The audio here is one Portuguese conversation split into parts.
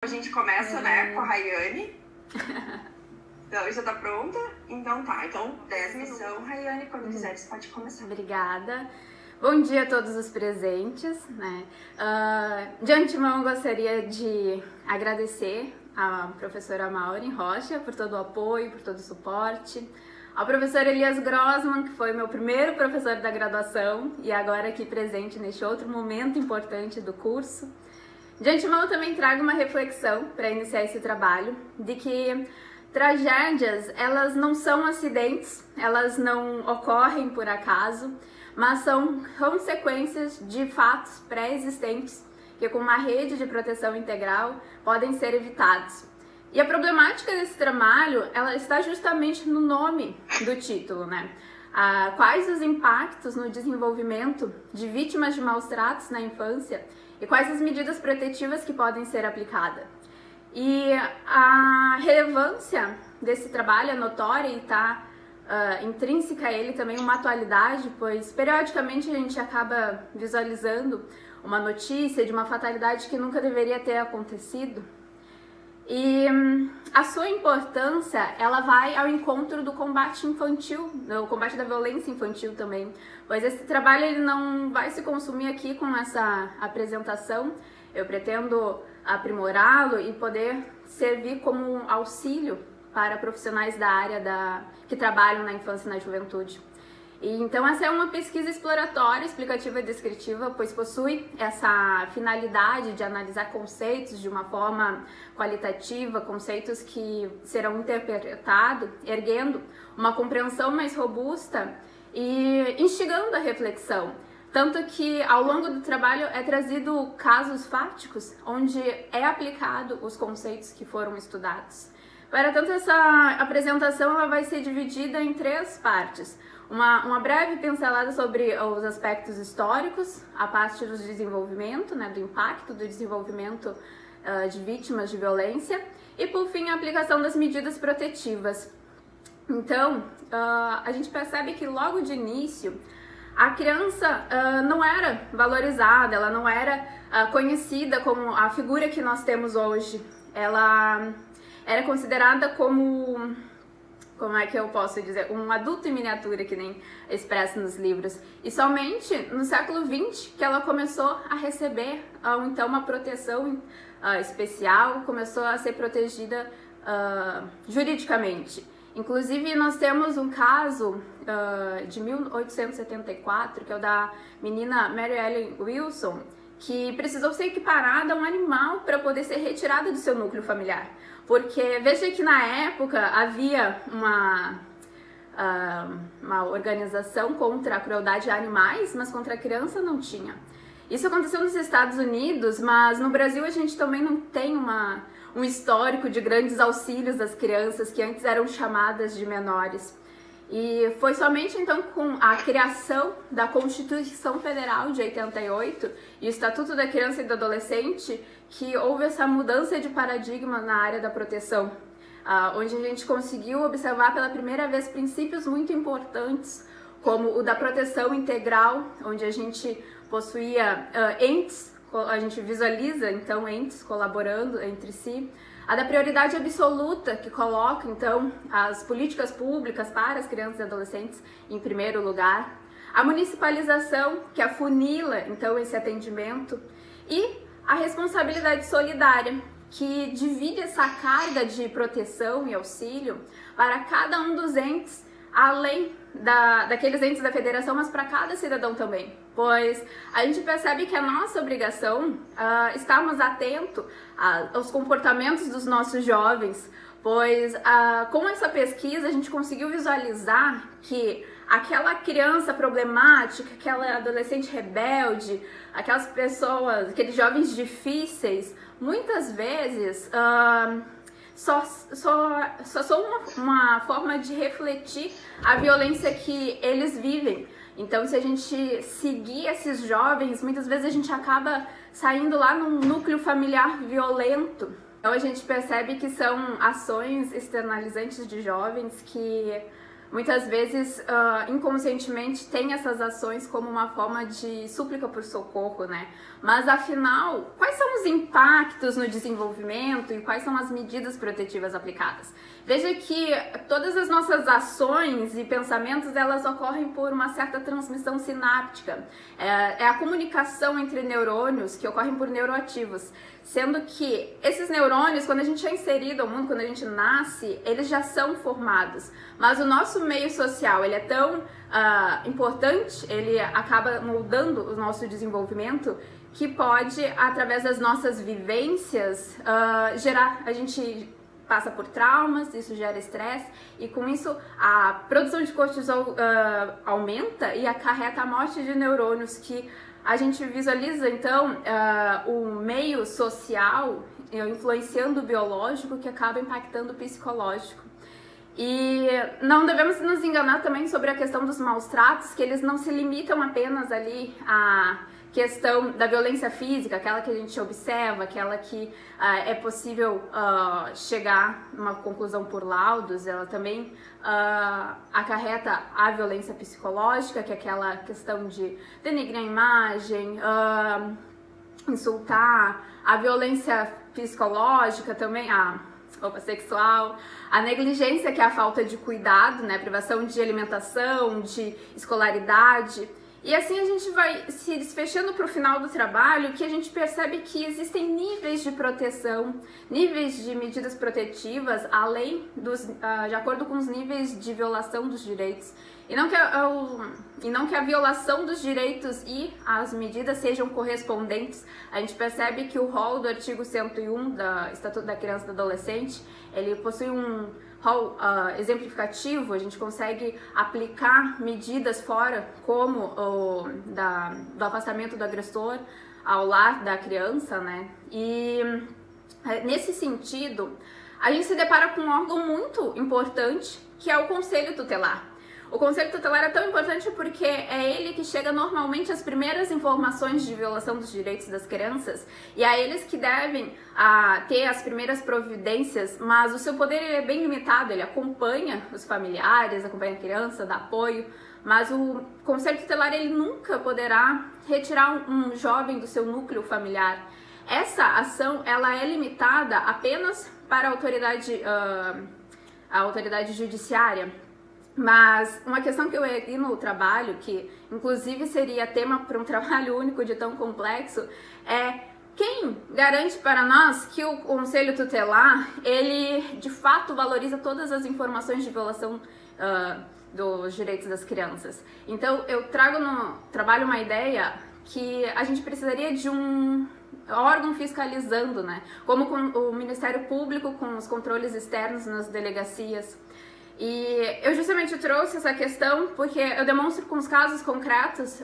A gente começa, né, com a Rayane. Então, já tá pronta? Então tá. Então, 10 minutos. Rayane, quando quiser, você pode começar. Obrigada. Bom dia a todos os presentes, né? De antemão, gostaria de agradecer à professora Maureen Rocha por todo o apoio, por todo o suporte. Ao professor Elias Grossman, que foi meu primeiro professor da graduação e agora aqui presente neste outro momento importante do curso. De antemão, eu também trago uma reflexão para iniciar esse trabalho, de que tragédias, elas não são acidentes, elas não ocorrem por acaso, mas são consequências de fatos pré-existentes que, com uma rede de proteção integral, podem ser evitados. E a problemática desse trabalho, ela está justamente no nome do título, né? Quais os impactos no desenvolvimento de vítimas de maus tratos na infância e quais as medidas protetivas que podem ser aplicadas. E a relevância desse trabalho é notória e está intrínseca a ele também uma atualidade, pois periodicamente a gente acaba visualizando uma notícia de uma fatalidade que nunca deveria ter acontecido. E a sua importância, ela vai ao encontro do combate infantil, do combate da violência infantil também, pois esse trabalho ele não vai se consumir aqui com essa apresentação. Eu pretendo aprimorá-lo e poder servir como um auxílio para profissionais da área que trabalham na infância e na juventude. Então essa é uma pesquisa exploratória, explicativa e descritiva, pois possui essa finalidade de analisar conceitos de uma forma qualitativa, conceitos que serão interpretados, erguendo uma compreensão mais robusta e instigando a reflexão. Tanto que ao longo do trabalho é trazido casos fáticos, onde é aplicado os conceitos que foram estudados. Para tanto, essa apresentação ela vai ser dividida em 3 partes. Uma breve pincelada sobre os aspectos históricos, a parte do desenvolvimento, né, do impacto do desenvolvimento de vítimas de violência e, por fim, a aplicação das medidas protetivas. Então, a gente percebe que logo de início a criança não era valorizada, ela não era conhecida como a figura que nós temos hoje. Ela era considerada como é que eu posso dizer, um adulto em miniatura, que nem expresso nos livros. E somente no século XX que ela começou a receber, então, uma proteção especial, começou a ser protegida juridicamente. Inclusive, nós temos um caso de 1874, que é o da menina Mary Ellen Wilson, que precisou ser equiparada a um animal para poder ser retirada do seu núcleo familiar. Porque veja que na época havia uma organização contra a crueldade a animais, mas contra a criança não tinha. Isso aconteceu nos Estados Unidos, mas no Brasil a gente também não tem um histórico de grandes auxílios às crianças que antes eram chamadas de menores. E foi somente então com a criação da Constituição Federal de 88 e o Estatuto da Criança e do Adolescente que houve essa mudança de paradigma na área da proteção, onde a gente conseguiu observar pela primeira vez princípios muito importantes, como o da proteção integral, onde a gente possuía entes, a gente visualiza então entes colaborando entre si, a da prioridade absoluta, que coloca então as políticas públicas para as crianças e adolescentes em primeiro lugar, a municipalização, que afunila então esse atendimento, e a responsabilidade solidária, que divide essa carga de proteção e auxílio para cada um dos entes, além daqueles entes da federação, mas para cada cidadão também. Pois a gente percebe que a nossa obrigação estarmos atentos aos comportamentos dos nossos jovens, pois com essa pesquisa a gente conseguiu visualizar que aquela criança problemática, aquela adolescente rebelde, aquelas pessoas, aqueles jovens difíceis, muitas vezes só são uma forma de refletir a violência que eles vivem. Então, se a gente seguir esses jovens, muitas vezes a gente acaba saindo lá num núcleo familiar violento. Então, a gente percebe que são ações externalizantes de jovens que muitas vezes, inconscientemente, tem essas ações como uma forma de súplica por socorro, né? Mas, afinal, quais são os impactos no desenvolvimento e quais são as medidas protetivas aplicadas? Veja que todas as nossas ações e pensamentos, elas ocorrem por uma certa transmissão sináptica. É a comunicação entre neurônios que ocorrem por neuroativos. Sendo que esses neurônios, quando a gente é inserido ao mundo, quando a gente nasce, eles já são formados. Mas o nosso meio social, ele é tão importante, ele acaba moldando o nosso desenvolvimento, que pode, através das nossas vivências, a gente passa por traumas, isso gera estresse, e com isso a produção de cortisol aumenta e acarreta a morte de neurônios, que a gente visualiza, então, o meio social influenciando o biológico, que acaba impactando o psicológico. E não devemos nos enganar também sobre a questão dos maus tratos, que eles não se limitam apenas ali à questão da violência física, aquela que a gente observa, aquela que é possível chegar a uma conclusão por laudos. Ela também acarreta a violência psicológica, que é aquela questão de denegrir a imagem, insultar, a violência psicológica também, sexual, a negligência, que é a falta de cuidado, né, privação de alimentação, de escolaridade. E assim a gente vai se desfechando para o final do trabalho, que a gente percebe que existem níveis de proteção, níveis de medidas protetivas, além de acordo com os níveis de violação dos direitos. E não que a violação dos direitos e as medidas sejam correspondentes. A gente percebe que o rol do artigo 101 do Estatuto da Criança e do Adolescente, ele possui um rol exemplificativo. A gente consegue aplicar medidas fora, como do afastamento do agressor ao lar da criança, né? E nesse sentido, a gente se depara com um órgão muito importante, que é o Conselho Tutelar. O Conselho Tutelar é tão importante porque é ele que chega normalmente às primeiras informações de violação dos direitos das crianças, e é eles que devem ter as primeiras providências, mas o seu poder é bem limitado. Ele acompanha os familiares, acompanha a criança, dá apoio, mas o Conselho Tutelar, ele nunca poderá retirar um jovem do seu núcleo familiar. Essa ação, ela é limitada apenas para a autoridade judiciária. Mas uma questão que eu ergui no trabalho, que inclusive seria tema para um trabalho único de tão complexo, é quem garante para nós que o Conselho Tutelar, ele de fato valoriza todas as informações de violação dos direitos das crianças. Então eu trago no trabalho uma ideia que a gente precisaria de um órgão fiscalizando, né? Como com o Ministério Público, com os controles externos nas delegacias. E eu justamente trouxe essa questão porque eu demonstro com os casos concretos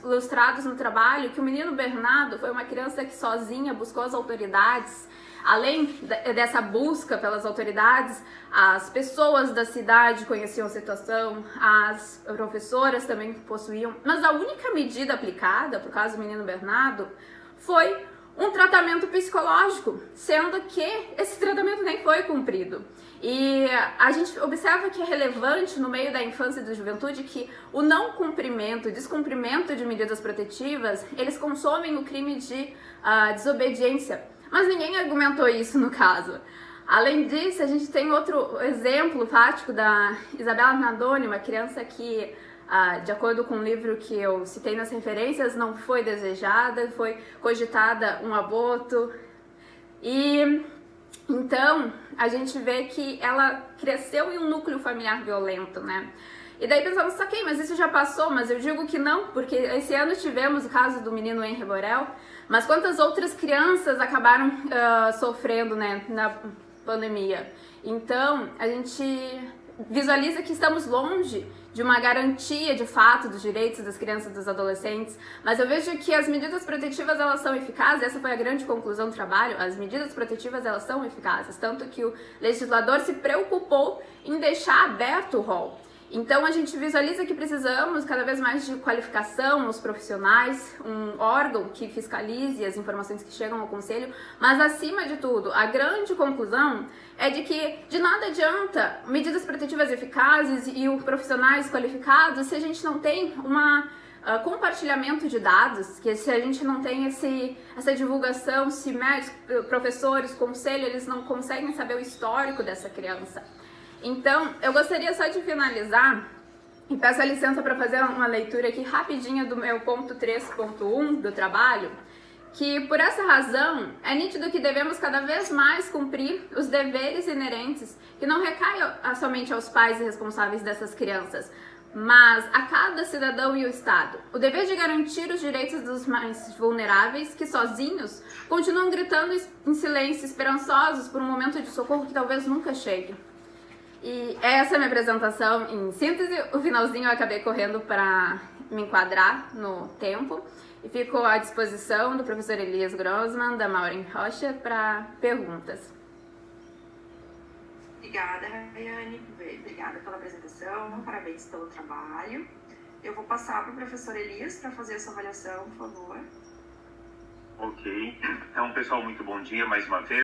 ilustrados no trabalho que o menino Bernardo foi uma criança que sozinha buscou as autoridades. Além dessa busca pelas autoridades, as pessoas da cidade conheciam a situação, as professoras também possuíam, mas a única medida aplicada, por caso do menino Bernardo, foi um tratamento psicológico, sendo que esse tratamento nem foi cumprido. E a gente observa que é relevante no meio da infância e da juventude que o não cumprimento, o descumprimento de medidas protetivas, eles consomem o crime de desobediência. Mas ninguém argumentou isso no caso. Além disso, a gente tem outro exemplo prático da Isabela Nadoni, uma criança que, de acordo com um livro que eu citei nas referências, não foi desejada, foi cogitada um aborto. E então a gente vê que ela cresceu em um núcleo familiar violento, né? E daí pensamos, ok, mas isso já passou, mas eu digo que não, porque esse ano tivemos o caso do menino Henry Borel, mas quantas outras crianças acabaram sofrendo, né, na pandemia? Então, a gente visualiza que estamos longe de uma garantia de fato dos direitos das crianças e dos adolescentes, mas eu vejo que as medidas protetivas, elas são eficazes. Essa foi a grande conclusão do trabalho. As medidas protetivas, elas são eficazes, tanto que o legislador se preocupou em deixar aberto o rol. Então, a gente visualiza que precisamos cada vez mais de qualificação nos profissionais, um órgão que fiscalize as informações que chegam ao conselho, mas, acima de tudo, a grande conclusão é de que de nada adianta medidas protetivas eficazes e os profissionais qualificados se a gente não tem compartilhamento de dados, que se a gente não tem essa divulgação, se médicos, professores, conselho, eles não conseguem saber o histórico dessa criança. Então, eu gostaria só de finalizar e peço a licença para fazer uma leitura aqui rapidinha do meu ponto 3.1 do trabalho, que por essa razão é nítido que devemos cada vez mais cumprir os deveres inerentes que não recaem somente aos pais e responsáveis dessas crianças, mas a cada cidadão e o Estado. O dever de garantir os direitos dos mais vulneráveis que sozinhos continuam gritando em silêncio, esperançosos por um momento de socorro que talvez nunca chegue. E essa é a minha apresentação em síntese. O finalzinho eu acabei correndo para me enquadrar no tempo e fico à disposição do professor Elias Grossman, da Maureen Rocha, para perguntas. Obrigada, Rayane. Obrigada pela apresentação. Parabéns pelo trabalho. Eu vou passar para o professor Elias para fazer a sua avaliação, por favor. Ok. Então, pessoal, muito bom dia mais uma vez.